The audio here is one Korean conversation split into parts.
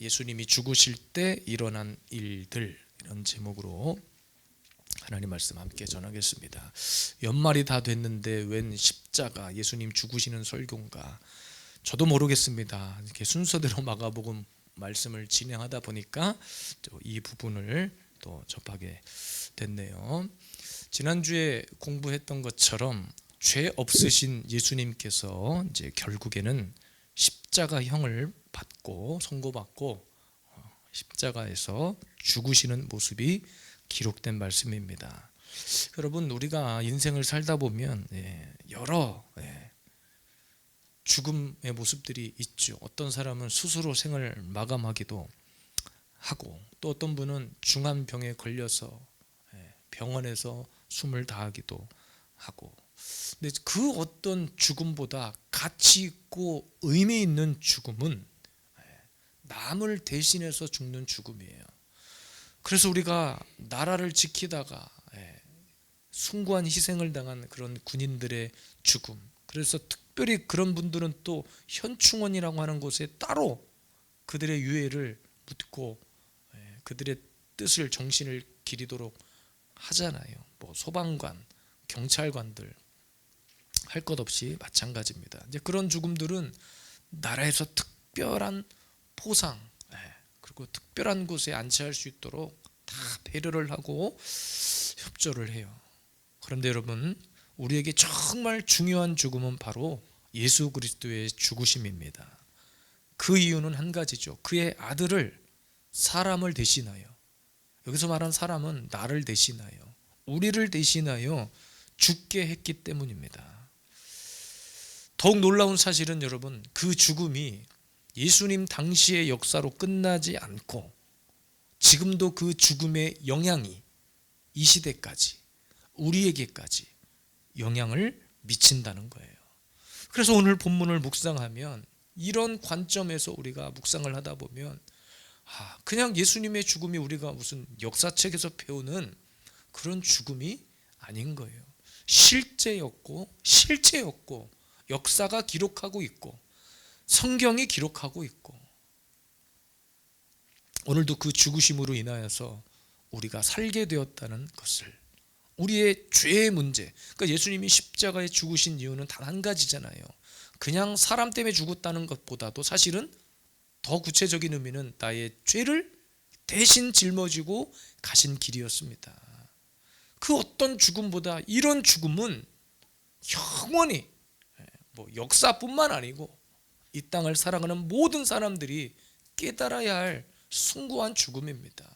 예수님이 죽으실 때 일어난 일들, 이런 제목으로 하나님 말씀 함께 전하겠습니다. 연말이 다 됐는데 웬 십자가, 예수님 죽으시는 설교인가? 저도 모르겠습니다. 이렇게 순서대로 마가복음 말씀을 진행하다 보니까 이 부분을 또 접하게 됐네요. 지난주에 공부했던 것처럼 죄 없으신 예수님께서 이제 결국에는 십자가형을 받고 선고받고 십자가에서 죽으시는 모습이 기록된 말씀입니다. 여러분, 우리가 인생을 살다 보면 여러 죽음의 모습들이 있죠. 어떤 사람은 스스로 생을 마감하기도 하고, 또 어떤 분은 중한 병에 걸려서 병원에서 숨을 다하기도 하고, 근데 그 어떤 죽음보다 가치 있고 의미 있는 죽음은 남을 대신해서 죽는 죽음이에요. 그래서 우리가 나라를 지키다가 숭고한 희생을 당한 그런 군인들의 죽음, 그래서 특별히 그런 분들은 또 현충원이라고 하는 곳에 따로 그들의 유해를 묻고 그들의 뜻을, 정신을 기리도록 하잖아요. 뭐 소방관, 경찰관들 할 것 없이 마찬가지입니다. 이제 그런 죽음들은 나라에서 특별한 포상, 그리고 특별한 곳에 안치할 수 있도록 다 배려를 하고 협조를 해요. 그런데 여러분, 우리에게 정말 중요한 죽음은 바로 예수 그리스도의 죽으심입니다. 그 이유는 한 가지죠. 그의 아들을, 사람을 대신하여, 여기서 말한 사람은 나를 대신하여, 우리를 대신하여 죽게 했기 때문입니다. 더욱 놀라운 사실은 여러분, 그 죽음이 예수님 당시의 역사로 끝나지 않고 지금도 그 죽음의 영향이 이 시대까지, 우리에게까지 영향을 미친다는 거예요. 그래서 오늘 본문을 묵상하면 이런 관점에서 우리가 묵상을 하다 보면 그냥 예수님의 죽음이 우리가 무슨 역사책에서 배우는 그런 죽음이 아닌 거예요. 실제였고 실체였고 역사가 기록하고 있고 성경이 기록하고 있고, 오늘도 그 죽으심으로 인하여서 우리가 살게 되었다는 것을, 우리의 죄의 문제, 그러니까 예수님이 십자가에 죽으신 이유는 단 한 가지잖아요. 그냥 사람 때문에 죽었다는 것보다도 사실은 더 구체적인 의미는 나의 죄를 대신 짊어지고 가신 길이었습니다. 그 어떤 죽음보다 이런 죽음은 영원히, 역사뿐만 아니고 이 땅을 살아가는 모든 사람들이 깨달아야 할 숭고한 죽음입니다.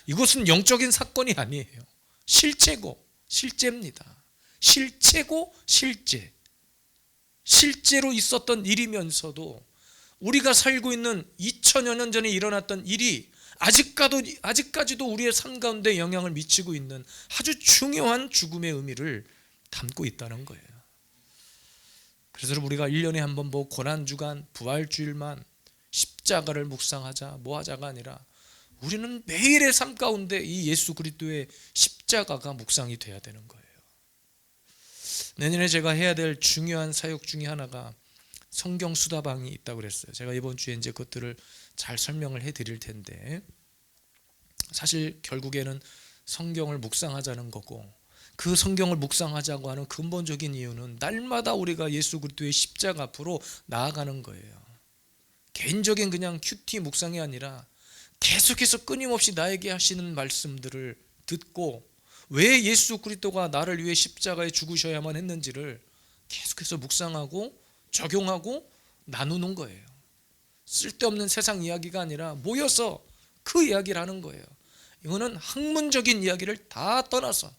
이것은 영적인 사건이 아니에요. 실체고 실제입니다. 실체고 실제, 실제로 있었던 일이면서도 우리가 살고 있는 2000여 년 전에 일어났던 일이 아직까지도 우리의 삶 가운데 영향을 미치고 있는 아주 중요한 죽음의 의미를 담고 있다는 거예요. 그래서 우리가 1년에 한 번 고난주간, 부활주일만 십자가를 묵상하자, 하자가 아니라 우리는 매일의 삶 가운데 이 예수 그리스도의 십자가가 묵상이 돼야 되는 거예요. 내년에 제가 해야 될 중요한 사역 중에 하나가 성경 수다방이 있다고 그랬어요. 제가 이번 주에 이제 그것들을 잘 설명을 해 드릴 텐데, 사실 결국에는 성경을 묵상하자는 거고, 그 성경을 묵상하자고 하는 근본적인 이유는 날마다 우리가 예수 그리스도의 십자가 앞으로 나아가는 거예요. 개인적인 그냥 큐티 묵상이 아니라 계속해서 끊임없이 나에게 하시는 말씀들을 듣고, 왜 예수 그리스도가 나를 위해 십자가에 죽으셔야만 했는지를 계속해서 묵상하고 적용하고 나누는 거예요. 쓸데없는 세상 이야기가 아니라 모여서 그 이야기를 하는 거예요. 이거는 학문적인 이야기를 다 떠나서,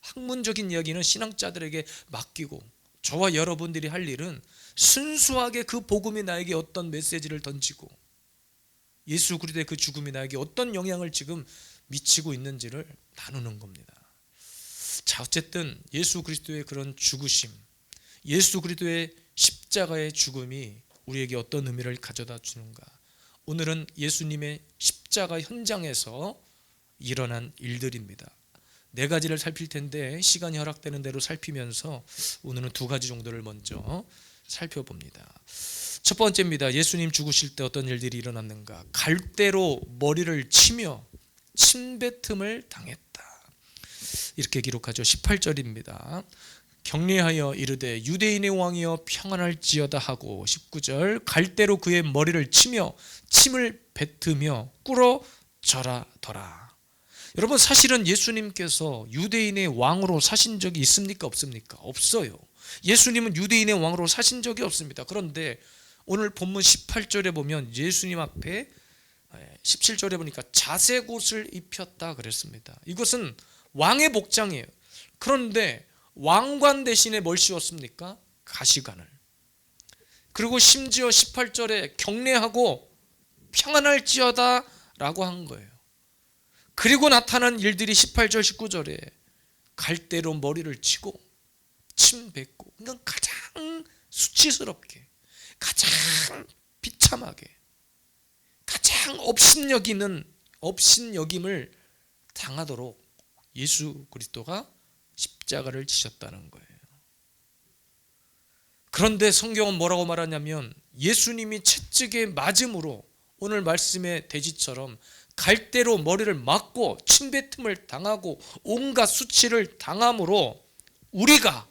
학문적인 이야기는 신앙자들에게 맡기고, 저와 여러분들이 할 일은 순수하게 그 복음이 나에게 어떤 메시지를 던지고, 예수 그리스도의 그 죽음이 나에게 어떤 영향을 지금 미치고 있는지를 나누는 겁니다. 자, 어쨌든 예수 그리스도의 그런 죽으심, 예수 그리스도의 십자가의 죽음이 우리에게 어떤 의미를 가져다 주는가? 오늘은 예수님의 십자가 현장에서 일어난 일들입니다. 네 가지를 살필 텐데 시간이 허락되는 대로 살피면서 오늘은 두 가지 정도를 먼저 살펴봅니다. 첫 번째입니다. 예수님 죽으실 때 어떤 일들이 일어났는가? 갈대로 머리를 치며 침뱉음을 당했다. 이렇게 기록하죠. 18절입니다. 격려하여 이르되 유대인의 왕이여 평안할지어다 하고 19절 갈대로 그의 머리를 치며 침을 뱉으며 꿇어 절하더라. 여러분, 사실은 예수님께서 유대인의 왕으로 사신 적이 있습니까? 없습니까? 없어요. 예수님은 유대인의 왕으로 사신 적이 없습니다. 그런데 오늘 본문 18절에 보면 예수님 앞에 17절에 보니까 자색옷을 입혔다 그랬습니다. 이것은 왕의 복장이에요. 그런데 왕관 대신에 뭘 씌웠습니까? 가시관을. 그리고 심지어 18절에 경례하고 평안할지어다 라고 한 거예요. 그리고 나타난 일들이 18절 19절에 갈대로 머리를 치고 침 뱉고, 그러니까 가장 수치스럽게, 가장 비참하게, 가장 업신여김을 당하도록 예수 그리스도가 십자가를 지셨다는 거예요. 그런데 성경은 뭐라고 말하냐면 예수님이 채찍에 맞음으로 오늘 말씀의 대지처럼 갈대로 머리를 맞고 침뱉음을 당하고 온갖 수치를 당함으로 우리가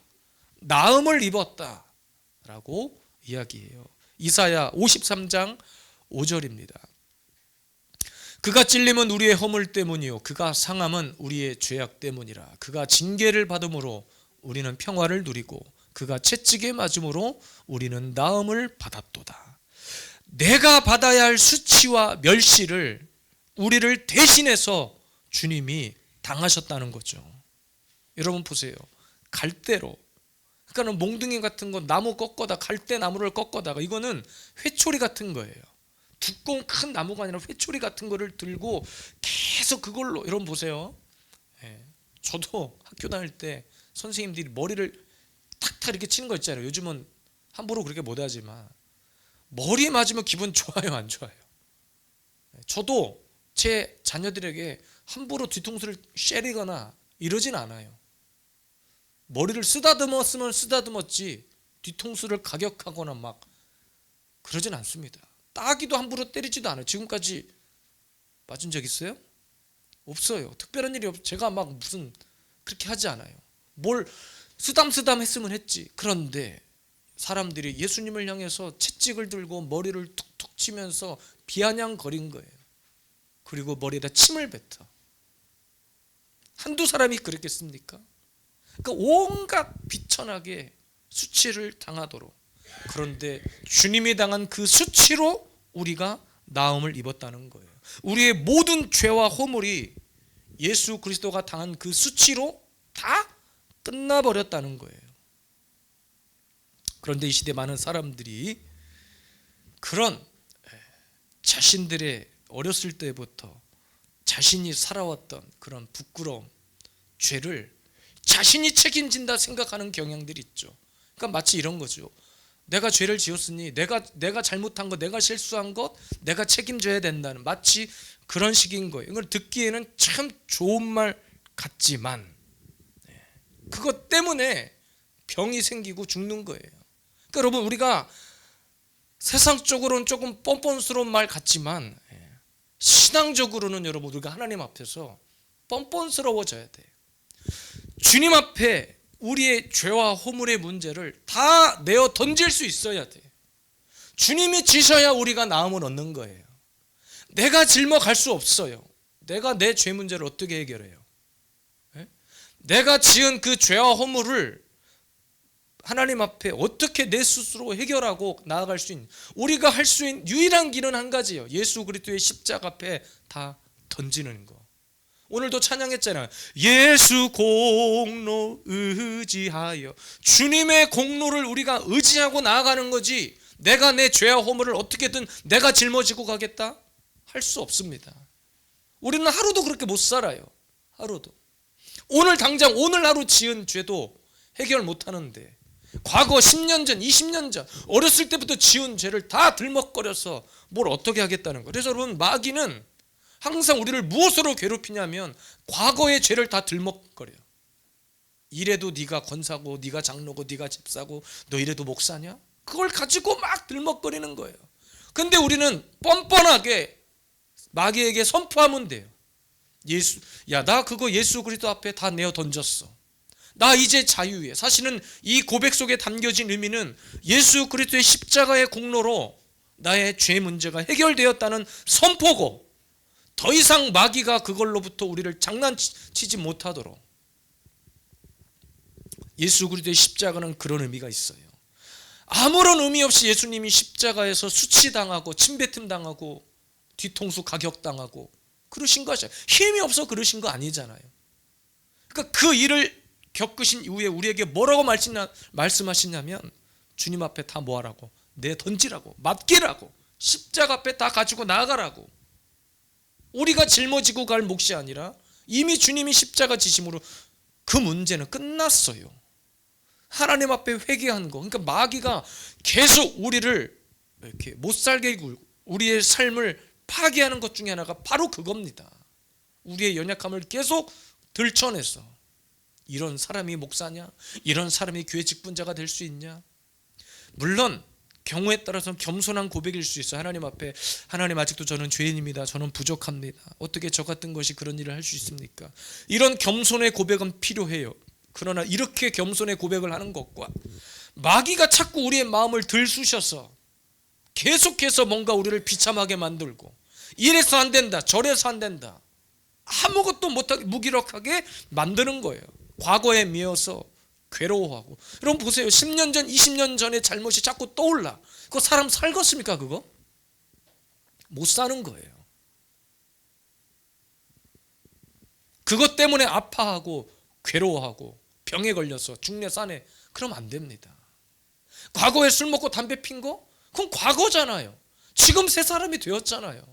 나음을 입었다라고 이야기해요. 이사야 53장 5절입니다. 그가 찔림은 우리의 허물 때문이요 그가 상함은 우리의 죄악 때문이라. 그가 징계를 받음으로 우리는 평화를 누리고 그가 채찍에 맞음으로 우리는 나음을 받았도다. 내가 받아야 할 수치와 멸시를 우리를 대신해서 주님이 당하셨다는 거죠. 여러분 보세요. 갈대로, 그러니까 몽둥이 같은 거 나무 꺾어다, 갈대 나무를 꺾어다가, 이거는 회초리 같은 거예요. 두꺼운 큰 나무가 아니라 회초리 같은 거를 들고 계속 그걸로, 여러분 보세요. 저도 학교 다닐 때 선생님들이 머리를 탁탁 이렇게 치는 거 있잖아요. 요즘은 함부로 그렇게 못하지만 머리에 맞으면 기분 좋아요, 안 좋아요? 저도 제 자녀들에게 함부로 뒤통수를 쉐리거나 이러진 않아요. 머리를 쓰다듬었으면 쓰다듬었지 뒤통수를 가격하거나 막 그러진 않습니다. 따기도 함부로 때리지도 않아요. 지금까지 맞은 적 있어요? 없어요. 특별한 일이 없어요. 제가 막 무슨 그렇게 하지 않아요. 뭘 쓰담쓰담 했으면 했지. 그런데 사람들이 예수님을 향해서 채찍을 들고 머리를 툭툭 치면서 비아냥거린 거예요. 그리고 머리에다 침을 뱉어. 한두 사람이 그랬겠습니까? 그러니까 온갖 비천하게 수치를 당하도록. 그런데 주님이 당한 그 수치로 우리가 나음을 입었다는 거예요. 우리의 모든 죄와 허물이 예수 그리스도가 당한 그 수치로 다 끝나버렸다는 거예요. 그런데 이 시대 많은 사람들이 그런 자신들의 어렸을 때부터 자신이 살아왔던 그런 부끄러움, 죄를 자신이 책임진다 생각하는 경향들이 있죠. 그러니까 마치 이런 거죠. 내가 죄를 지었으니 내가 잘못한 것, 내가 실수한 것 내가 책임져야 된다는, 마치 그런 식인 거예요. 이걸 듣기에는 참 좋은 말 같지만 그것 때문에 병이 생기고 죽는 거예요. 그러니까 여러분, 우리가 세상적으로는 조금 뻔뻔스러운 말 같지만 신앙적으로는 여러분 우리가 하나님 앞에서 뻔뻔스러워져야 돼요. 주님 앞에 우리의 죄와 허물의 문제를 다 내어 던질 수 있어야 돼. 주님이 지셔야 우리가 나음을 얻는 거예요. 내가 짊어갈 수 없어요. 내가 내 죄 문제를 어떻게 해결해요? 내가 지은 그 죄와 허물을 하나님 앞에 어떻게 내 스스로 해결하고 나아갈 수 있는, 우리가 할 수 있는 유일한 길은 한 가지예요. 예수 그리스도의 십자가 앞에 다 던지는 거. 오늘도 찬양했잖아요. 예수 공로 의지하여. 주님의 공로를 우리가 의지하고 나아가는 거지, 내가 내 죄와 허물을 어떻게든 내가 짊어지고 가겠다? 할 수 없습니다. 우리는 하루도 그렇게 못 살아요. 하루도. 오늘 당장 오늘 하루 지은 죄도 해결 못 하는데 과거 10년 전, 20년 전 어렸을 때부터 지은 죄를 다 들먹거려서 뭘 어떻게 하겠다는 거예요. 그래서 여러분, 마귀는 항상 우리를 무엇으로 괴롭히냐면 과거의 죄를 다 들먹거려요. 이래도 네가 권사고 네가 장로고 네가 집사고 너 이래도 목사냐? 그걸 가지고 막 들먹거리는 거예요. 근데 우리는 뻔뻔하게 마귀에게 선포하면 돼요. 나 그거 예수 그리스도 앞에 다 내어 던졌어. 나 이제 자유해. 사실은 이 고백 속에 담겨진 의미는 예수 그리스도의 십자가의 공로로 나의 죄 문제가 해결되었다는 선포고, 더 이상 마귀가 그걸로부터 우리를 장난치지 못하도록, 예수 그리스도의 십자가는 그런 의미가 있어요. 아무런 의미 없이 예수님이 십자가에서 수치당하고 침뱉음 당하고 뒤통수 가격당하고 그러신 것이 힘이 없어 그러신 거 아니잖아요. 그러니까 그 일을 겪으신 이후에 우리에게 뭐라고 말씀하시냐면, 주님 앞에 다 뭐하라고? 내 던지라고, 맡기라고, 십자가 앞에 다 가지고 나가라고. 우리가 짊어지고 갈 몫이 아니라 이미 주님이 십자가 지심으로 그 문제는 끝났어요. 하나님 앞에 회개한 거. 그러니까 마귀가 계속 우리를 이렇게 못 살게 굴고 우리의 삶을 파괴하는 것 중에 하나가 바로 그겁니다. 우리의 연약함을 계속 들춰내서, 이런 사람이 목사냐? 이런 사람이 교회 직분자가 될 수 있냐? 물론 경우에 따라서는 겸손한 고백일 수 있어요. 하나님 앞에, 하나님 아직도 저는 죄인입니다. 저는 부족합니다. 어떻게 저 같은 것이 그런 일을 할 수 있습니까? 이런 겸손의 고백은 필요해요. 그러나 이렇게 겸손의 고백을 하는 것과 마귀가 자꾸 우리의 마음을 들쑤셔서 계속해서 뭔가 우리를 비참하게 만들고, 이래서 안 된다, 저래서 안 된다, 아무것도 못하게 무기력하게 만드는 거예요. 과거에 미워서 괴로워하고. 여러분 보세요. 10년 전, 20년 전의 잘못이 자꾸 떠올라. 그거 사람 살겠습니까? 그거? 못 사는 거예요. 그것 때문에 아파하고 괴로워하고 병에 걸려서 중내 싸네. 그러면 안 됩니다. 과거에 술 먹고 담배 핀 거? 그건 과거잖아요. 지금 새 사람이 되었잖아요.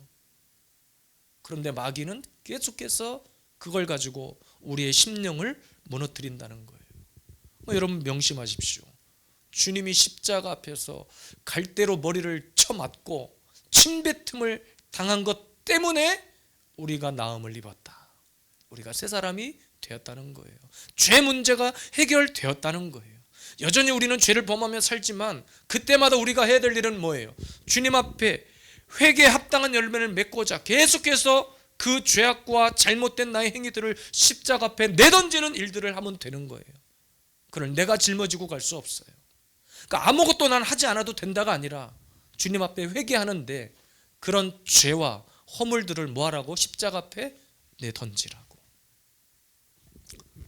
그런데 마귀는 계속해서 그걸 가지고 우리의 심령을 무너뜨린다는 거예요. 여러분 명심하십시오. 주님이 십자가 앞에서 갈대로 머리를 쳐맞고 침뱉음을 당한 것 때문에 우리가 나음을 입었다. 우리가 새 사람이 되었다는 거예요. 죄 문제가 해결되었다는 거예요. 여전히 우리는 죄를 범하며 살지만 그때마다 우리가 해야 될 일은 뭐예요? 주님 앞에 회개에 합당한 열매를 맺고자 계속해서 그 죄악과 잘못된 나의 행위들을 십자가 앞에 내던지는 일들을 하면 되는 거예요. 그걸 내가 짊어지고 갈 수 없어요. 그러니까 아무것도 난 하지 않아도 된다가 아니라 주님 앞에 회개하는데 그런 죄와 허물들을 뭐하라고? 십자가 앞에 내던지라고.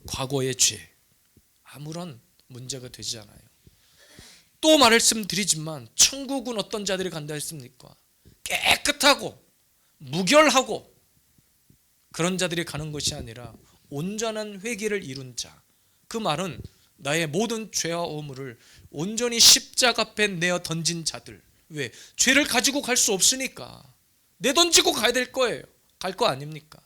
과거의 죄 아무런 문제가 되지 않아요. 또 말씀드리지만 천국은 어떤 자들이 간다 했습니까? 깨끗하고 무결하고 그런 자들이 가는 것이 아니라 온전한 회개를 이룬 자. 그 말은 나의 모든 죄와 허물을 온전히 십자가 앞에 내어 던진 자들. 왜? 죄를 가지고 갈 수 없으니까 내던지고 가야 될 거예요. 갈 거 아닙니까?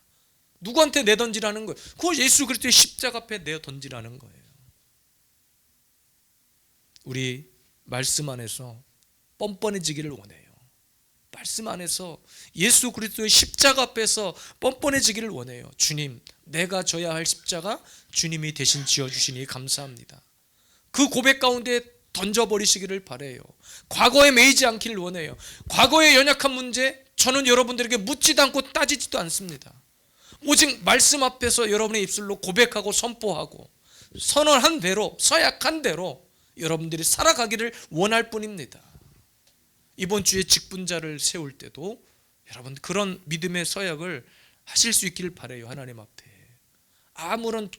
누구한테 내던지라는 거예요? 그거 예수 그리스도의 십자가 앞에 내어 던지라는 거예요. 우리 말씀 안에서 뻔뻔해지기를 원해요. 말씀 안에서 예수 그리스도의 십자가 앞에서 뻔뻔해지기를 원해요. 주님, 내가 져야 할 십자가 주님이 대신 지어주시니 감사합니다. 그 고백 가운데 던져버리시기를 바라요. 과거에 매이지 않기를 원해요. 과거의 연약한 문제 저는 여러분들에게 묻지도 않고 따지지도 않습니다. 오직 말씀 앞에서 여러분의 입술로 고백하고 선포하고 선언한 대로, 서약한 대로 여러분들이 살아가기를 원할 뿐입니다. 이번 주에 직분자를 세울 때도 여러분 그런 믿음의 서약을 하실 수 있기를 바라요. 하나님 앞에 아무런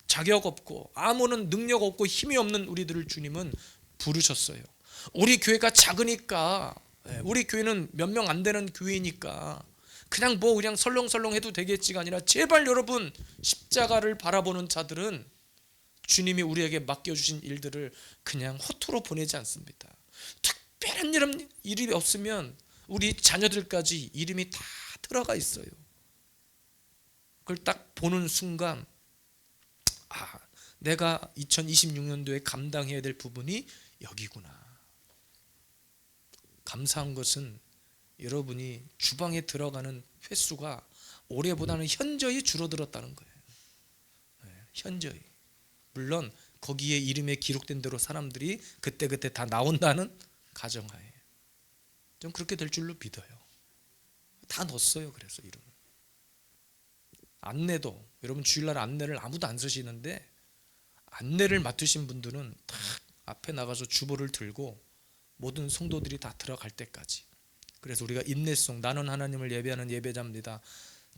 자격 없고 아무런 능력 없고 힘이 없는 우리들을 주님은 부르셨어요. 우리 교회가 작으니까, 우리 교회는 몇 명 안 되는 교회니까 그냥 설렁설렁 해도 되겠지가 아니라 제발 여러분 십자가를 바라보는 자들은 주님이 우리에게 맡겨주신 일들을 그냥 허투루 보내지 않습니다. 특별한 일이 없으면 우리 자녀들까지 이름이 다 들어가 있어요. 그걸 딱 보는 순간 내가 2026년도에 감당해야 될 부분이 여기구나. 감사한 것은 여러분이 주방에 들어가는 횟수가 올해보다는 현저히 줄어들었다는 거예요. 현저히. 물론 거기에 이름에 기록된 대로 사람들이 그때그때 다 나온다는 가정하에 좀 그렇게 될 줄로 믿어요. 다 넣었어요. 그래서 이름을. 안내도 여러분 주일날 안내를 아무도 안 쓰시는데 안내를 맡으신 분들은 딱 앞에 나가서 주보를 들고 모든 성도들이 다 들어갈 때까지. 그래서 우리가 인내송, 나는 하나님을 예배하는 예배자입니다,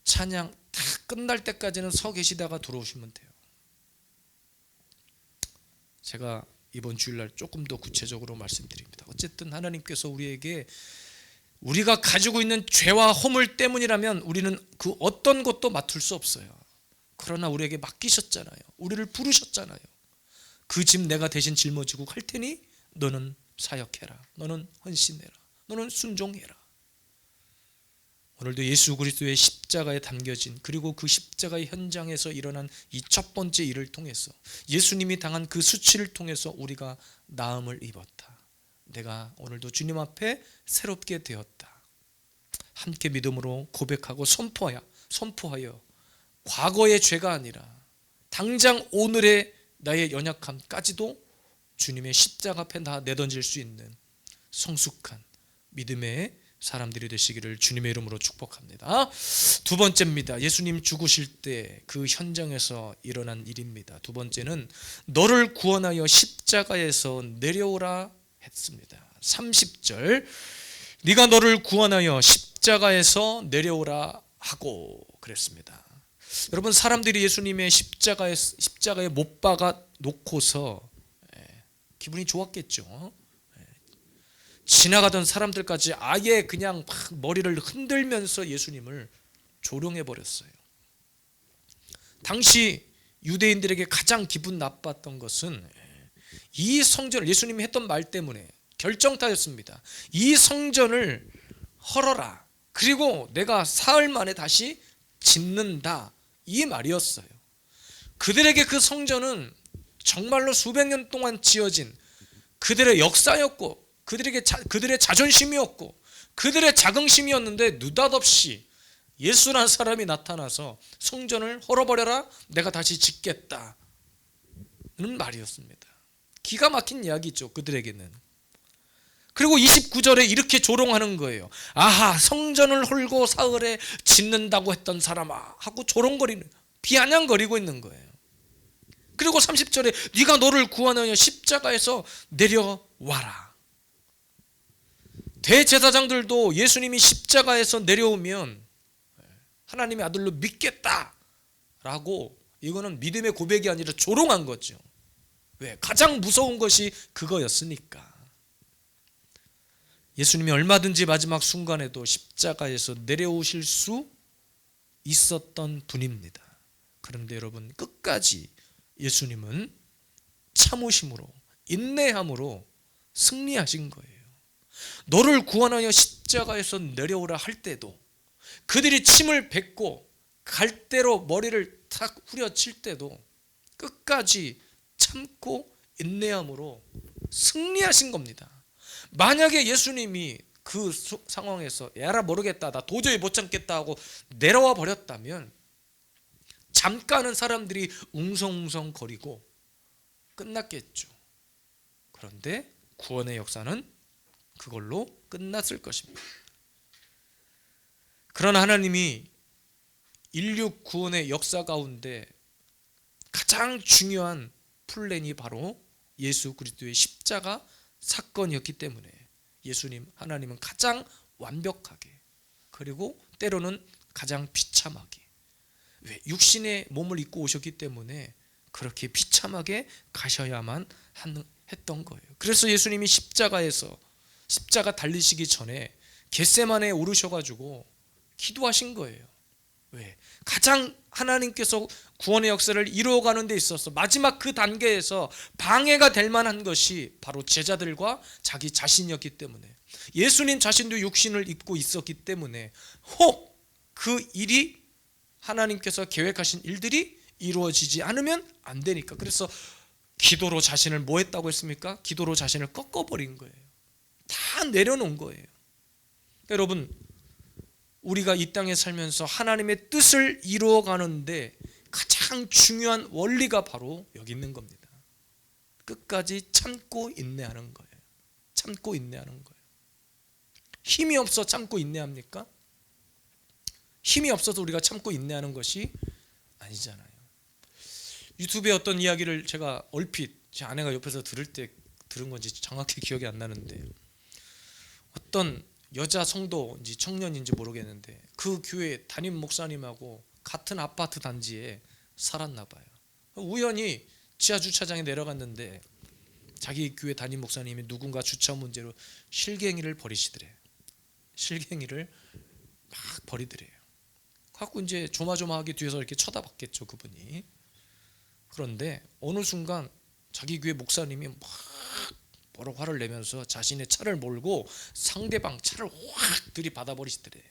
찬양 다 끝날 때까지는 서 계시다가 들어오시면 돼요. 제가 이번 주일날 조금 더 구체적으로 말씀드립니다. 어쨌든 하나님께서 우리에게 우리가 가지고 있는 죄와 허물 때문이라면 우리는 그 어떤 것도 맡을 수 없어요. 그러나 우리에게 맡기셨잖아요. 우리를 부르셨잖아요. 그 짐 내가 대신 짊어지고 갈 테니 너는 사역해라, 너는 헌신해라, 너는 순종해라. 오늘도 예수 그리스도의 십자가에 담겨진, 그리고 그 십자가의 현장에서 일어난 이 첫 번째 일을 통해서, 예수님이 당한 그 수치를 통해서 우리가 나음을 입었다. 내가 오늘도 주님 앞에 새롭게 되었다. 함께 믿음으로 고백하고 선포하여 과거의 죄가 아니라 당장 오늘의 나의 연약함까지도 주님의 십자가 앞에 다 내던질 수 있는 성숙한 믿음의 사람들이 되시기를 주님의 이름으로 축복합니다. 두 번째입니다. 예수님 죽으실 때 그 현장에서 일어난 일입니다. 두 번째는 너를 구원하여 십자가에서 내려오라 했습니다. 30절, 네가 너를 구원하여 십자가에서 내려오라 하고 그랬습니다. 여러분, 사람들이 예수님의 십자가에 못 박아 놓고서 기분이 좋았겠죠. 지나가던 사람들까지 아예 그냥 막 머리를 흔들면서 예수님을 조롱해 버렸어요. 당시 유대인들에게 가장 기분 나빴던 것은 이 성전을, 예수님이 했던 말 때문에 결정타였습니다. 이 성전을 헐어라, 그리고 내가 사흘 만에 다시 짓는다, 이 말이었어요. 그들에게 그 성전은 정말로 수백 년 동안 지어진 그들의 역사였고, 그들의 자존심이었고, 그들의 자긍심이었는데 느닷없이 예수라는 사람이 나타나서 성전을 헐어버려라, 내가 다시 짓겠다는 말이었습니다. 기가 막힌 이야기죠, 그들에게는. 그리고 29절에 이렇게 조롱하는 거예요. 아하, 성전을 헐고 사흘에 짓는다고 했던 사람아 하고 조롱거리는, 비아냥거리고 있는 거예요. 그리고 30절에 네가 너를 구원하여 십자가에서 내려와라. 대제사장들도 예수님이 십자가에서 내려오면 하나님의 아들로 믿겠다라고, 이거는 믿음의 고백이 아니라 조롱한 거죠. 왜? 가장 무서운 것이 그거였으니까. 예수님이 얼마든지 마지막 순간에도 십자가에서 내려오실 수 있었던 분입니다. 그런데 여러분, 끝까지 예수님은 참으심으로, 인내함으로 승리하신 거예요. 너를 구원하여 십자가에서 내려오라 할 때도, 그들이 침을 뱉고 갈대로 머리를 탁 후려칠 때도 끝까지 참고 인내함으로 승리하신 겁니다. 만약에 예수님이 그 상황에서 야라 모르겠다, 나 도저히 못 참겠다 하고 내려와 버렸다면 잠깐은 사람들이 웅성웅성 거리고 끝났겠죠. 그런데 구원의 역사는 그걸로 끝났을 것입니다. 그러나 하나님이 인류 구원의 역사 가운데 가장 중요한 플랜이 바로 예수 그리스도의 십자가 사건이었기 때문에 하나님은 가장 완벽하게, 그리고 때로는 가장 비참하게, 왜? 육신의 몸을 입고 오셨기 때문에 그렇게 비참하게 가셔야만 했던 거예요. 그래서 예수님이 십자가 달리시기 전에 겟세마네에 오르셔가지고 기도하신 거예요. 왜? 가장 하나님께서 구원의 역사를 이루어가는 데 있어서 마지막 그 단계에서 방해가 될 만한 것이 바로 제자들과 자기 자신이었기 때문에, 예수님 자신도 육신을 입고 있었기 때문에 혹 그 일이, 하나님께서 계획하신 일들이 이루어지지 않으면 안 되니까, 그래서 기도로 자신을 뭐 했다고 했습니까? 기도로 자신을 꺾어버린 거예요. 다 내려놓은 거예요. 여러분, 우리가 이 땅에 살면서 하나님의 뜻을 이루어가는데 가장 중요한 원리가 바로 여기 있는 겁니다. 끝까지 참고 인내하는 거예요. 참고 인내하는 거예요. 힘이 없어 참고 인내합니까? 힘이 없어서 우리가 참고 인내하는 것이 아니잖아요. 유튜브에 어떤 이야기를 제가 얼핏 제 아내가 옆에서 들을 때 들은 건지 정확히 기억이 안 나는데, 어떤 여자 성도인지 청년인지 모르겠는데 그 교회 담임 목사님하고 같은 아파트 단지에 살았나 봐요. 우연히 지하 주차장에 내려갔는데 자기 교회 담임 목사님이 누군가 주차 문제로 실갱이를 버리시더래. 실갱이를 막 버리더래요. 갖고 이제 조마조마하게 뒤에서 이렇게 쳐다봤겠죠, 그분이. 그런데 어느 순간 자기 교회 목사님이 막 뭐라 화를 내면서 자신의 차를 몰고 상대방 차를 확 들이받아 버리시더래.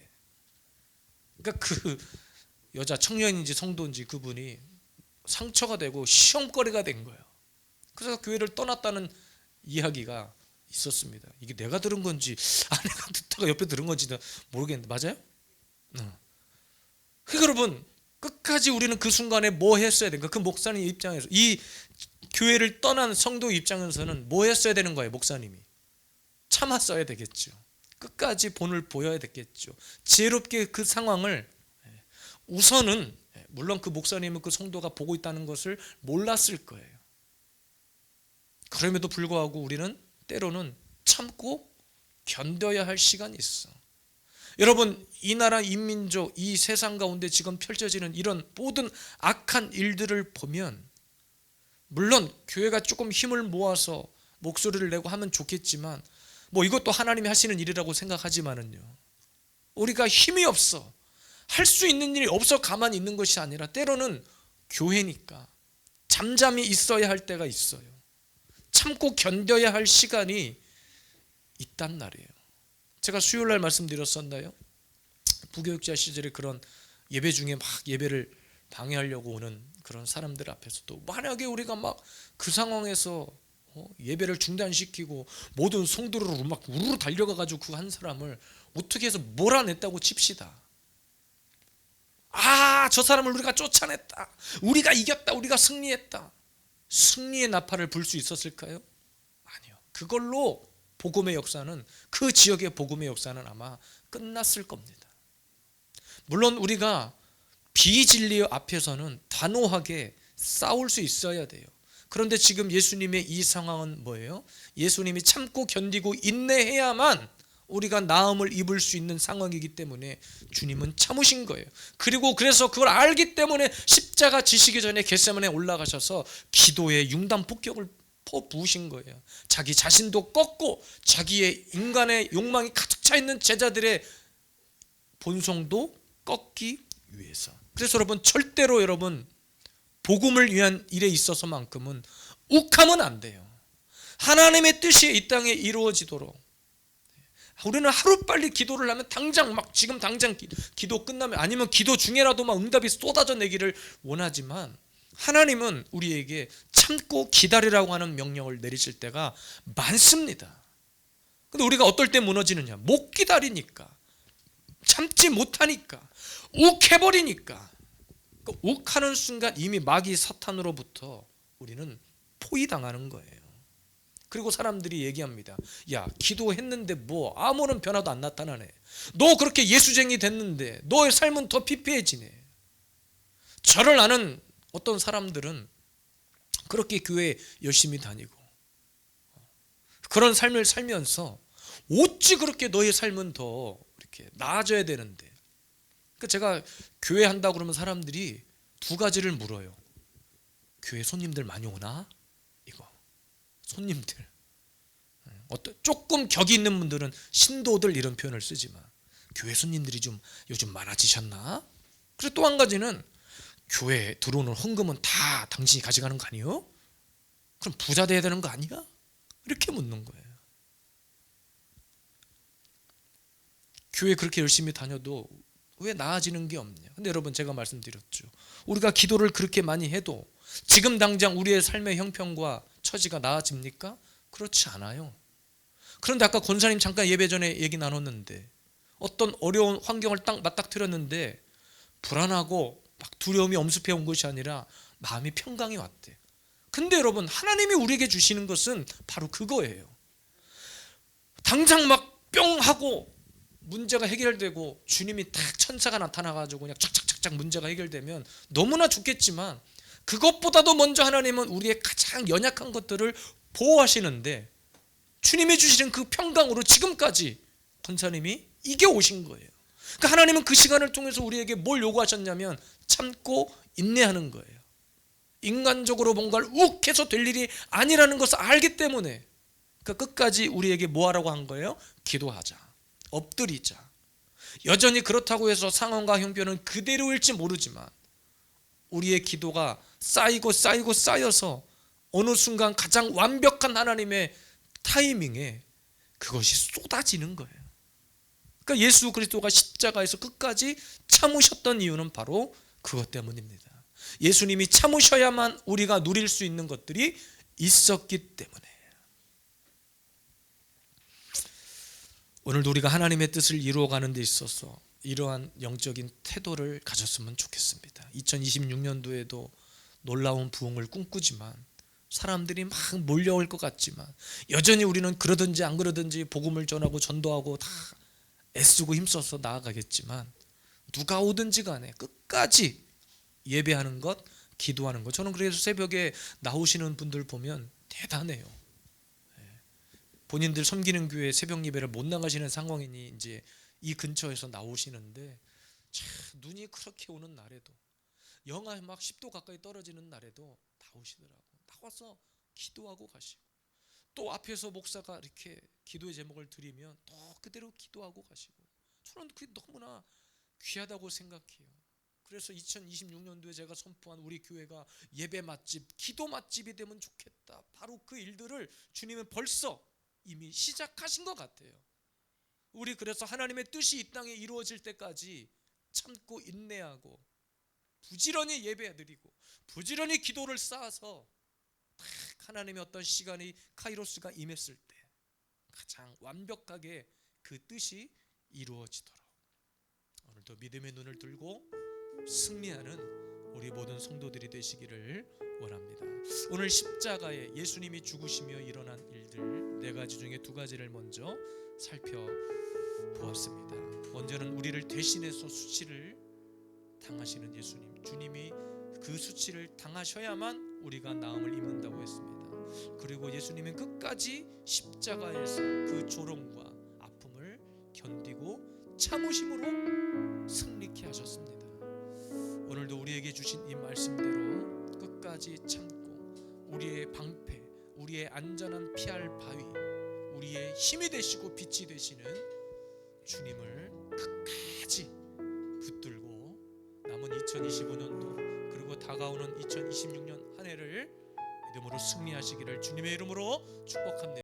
그러니까 그 여자 청년인지 성도인지 그분이 상처가 되고 시험거리가 된 거예요. 그래서 교회를 떠났다는 이야기가 있었습니다. 이게 내가 들은 건지 아내가 듣다가 옆에 들은 건지 모르겠는데 맞아요? 그러니까 여러분, 끝까지 우리는 그 순간에 뭐 했어야 되는가? 그 목사님 입장에서, 이 교회를 떠난 성도 입장에서는 뭐 했어야 되는 거예요? 목사님이 참았어야 되겠죠. 끝까지 본을 보여야 되겠죠. 지혜롭게 그 상황을, 우선은 물론 그 목사님은 그 성도가 보고 있다는 것을 몰랐을 거예요. 그럼에도 불구하고 우리는 때로는 참고 견뎌야 할 시간이 있어. 여러분, 이 나라, 이 민족, 이 세상 가운데 지금 펼쳐지는 이런 모든 악한 일들을 보면, 물론 교회가 조금 힘을 모아서 목소리를 내고 하면 좋겠지만, 뭐 이것도 하나님이 하시는 일이라고 생각하지만은요, 우리가 힘이 없어, 할 수 있는 일이 없어 가만히 있는 것이 아니라 때로는 교회니까 잠잠히 있어야 할 때가 있어요. 참고 견뎌야 할 시간이 있단 말이에요. 제가 수요일날 말씀드렸었나요? 부교육자 시절에 그런 예배 중에 막 예배를 방해하려고 오는 그런 사람들 앞에서도, 만약에 우리가 막 그 상황에서 예배를 중단시키고 모든 성도로 막 우르르 달려가가지고 그 한 사람을 어떻게 해서 몰아냈다고 칩시다. 아, 저 사람을 우리가 쫓아냈다, 우리가 이겼다, 우리가 승리했다. 승리의 나팔을 불 수 있었을까요? 아니요. 그걸로 복음의 역사는, 그 지역의 복음의 역사는 아마 끝났을 겁니다. 물론 우리가 비진리 앞에서는 단호하게 싸울 수 있어야 돼요. 그런데 지금 예수님의 이 상황은 뭐예요? 예수님이 참고 견디고 인내해야만 우리가 나음을 입을 수 있는 상황이기 때문에 주님은 참으신 거예요. 그리고 그래서 그걸 알기 때문에 십자가 지시기 전에 겟세마네에 올라가셔서 기도의 융단 폭격을 퍼부으신 거예요. 자기 자신도 꺾고 자기의 인간의 욕망이 가득 차 있는 제자들의 본성도 꺾기 위해서. 그래서 여러분, 절대로 여러분 복음을 위한 일에 있어서만큼은 욱하면 안 돼요. 하나님의 뜻이 이 땅에 이루어지도록 우리는 하루빨리 기도를 하면 당장 막 지금 당장 기도 끝나면, 아니면 기도 중에라도 막 응답이 쏟아져 내기를 원하지만, 하나님은 우리에게 참고 기다리라고 하는 명령을 내리실 때가 많습니다. 근데 우리가 어떨 때 무너지느냐? 못 기다리니까, 참지 못하니까, 욱해버리니까. 욱하는 순간 이미 마귀 사탄으로부터 우리는 포위당하는 거예요. 그리고 사람들이 얘기합니다. 야, 기도했는데 뭐 아무런 변화도 안 나타나네. 너 그렇게 예수쟁이 됐는데 너의 삶은 더 피폐해지네. 저를 아는 어떤 사람들은 그렇게 교회 열심히 다니고 그런 삶을 살면서 어찌 그렇게 너의 삶은 더 이렇게 나아져야 되는데. 그러니까 제가 교회 한다고 그러면 사람들이 두 가지를 물어요. 교회 손님들 많이 오나? 이거 손님들. 조금 격이 있는 분들은 신도들 이런 표현을 쓰지만, 교회 손님들이 좀 요즘 많아지셨나? 그리고 또 한 가지는, 교회에 들어오는 헌금은 다 당신이 가져가는 거 아니에요? 그럼 부자 돼야 되는 거 아니야? 이렇게 묻는 거예요. 교회 그렇게 열심히 다녀도 왜 나아지는 게 없냐? 근데 여러분, 제가 말씀드렸죠. 우리가 기도를 그렇게 많이 해도 지금 당장 우리의 삶의 형편과 처지가 나아집니까? 그렇지 않아요. 그런데 아까 권사님 잠깐 예배 전에 얘기 나눴는데, 어떤 어려운 환경을 딱 맞닥뜨렸는데 불안하고 막 두려움이 엄습해 온 것이 아니라 마음이 평강이 왔대. 근데 여러분, 하나님이 우리에게 주시는 것은 바로 그거예요. 당장 막 뿅 하고 문제가 해결되고 주님이 딱 천사가 나타나가지고 그냥 착착착착 문제가 해결되면 너무나 좋겠지만, 그것보다도 먼저 하나님은 우리의 가장 연약한 것들을 보호하시는데, 주님이 주시는 그 평강으로 지금까지 권사님이 이겨오신 거예요. 그러니까 하나님은 그 시간을 통해서 우리에게 뭘 요구하셨냐면 참고 인내하는 거예요. 인간적으로 뭔가를 욱해서 될 일이 아니라는 것을 알기 때문에, 그러니까 끝까지 우리에게 뭐 하라고 한 거예요? 기도하자, 엎드리자. 여전히 그렇다고 해서 상황과 형편은 그대로일지 모르지만 우리의 기도가 쌓이고 쌓이고 쌓여서 어느 순간 가장 완벽한 하나님의 타이밍에 그것이 쏟아지는 거예요. 그러니까 예수 그리스도가 십자가에서 끝까지 참으셨던 이유는 바로 그것 때문입니다. 예수님이 참으셔야만 우리가 누릴 수 있는 것들이 있었기 때문에. 오늘도 우리가 하나님의 뜻을 이루어가는 데 있어서 이러한 영적인 태도를 가졌으면 좋겠습니다. 2026년도에도 놀라운 부흥을 꿈꾸지만, 사람들이 막 몰려올 것 같지만, 여전히 우리는 그러든지 안 그러든지 복음을 전하고 전도하고 다 애쓰고 힘써서 나아가겠지만, 누가 오든지 간에 끝까지 예배하는 것, 기도하는 것. 저는 그래서 새벽에 나오시는 분들 보면 대단해요. 본인들 섬기는 교회 새벽 예배를 못 나가시는 상황이니 이제 이 근처에서 나오시는데, 참 눈이 그렇게 오는 날에도, 영하 막 10도 가까이 떨어지는 날에도 나오시더라고. 나와서 기도하고 가시고, 또 앞에서 목사가 이렇게 기도의 제목을 드리면 또 그대로 기도하고 가시고, 저는 그게 너무나 귀하다고 생각해요. 그래서 2026년도에 제가 선포한 우리 교회가 예배 맛집, 기도 맛집이 되면 좋겠다. 바로 그 일들을 주님은 벌써 이미 시작하신 것 같아요. 우리 그래서 하나님의 뜻이 이 땅에 이루어질 때까지 참고 인내하고 부지런히 예배드리고 부지런히 기도를 쌓아서 딱 하나님의 어떤 시간이 카이로스가 임했을 때 가장 완벽하게 그 뜻이 이루어지도록 오늘도 믿음의 눈을 들고 승리하는 우리 모든 성도들이 되시기를 원합니다. 오늘 십자가에 예수님이 죽으시며 일어난 일들 네 가지 중에 두 가지를 먼저 살펴보았습니다. 먼저는 우리를 대신해서 수치를 당하시는 예수님, 주님이 그 수치를 당하셔야만 우리가 나음을 입는다고 했습니다. 그리고 예수님은 끝까지 십자가에서 그 조롱과 아픔을 견디고 참으심으로 승리케 하셨습니다. 오늘도 우리에게 주신 이 말씀대로 끝까지 참고 우리의 방패, 우리의 안전한 피할 바위, 우리의 힘이 되시고 빛이 되시는 주님을 끝까지 붙들고 남은 2025년도 그리고 다가오는 2026년 한 해를 믿음으로 승리하시기를 주님의 이름으로 축복합니다.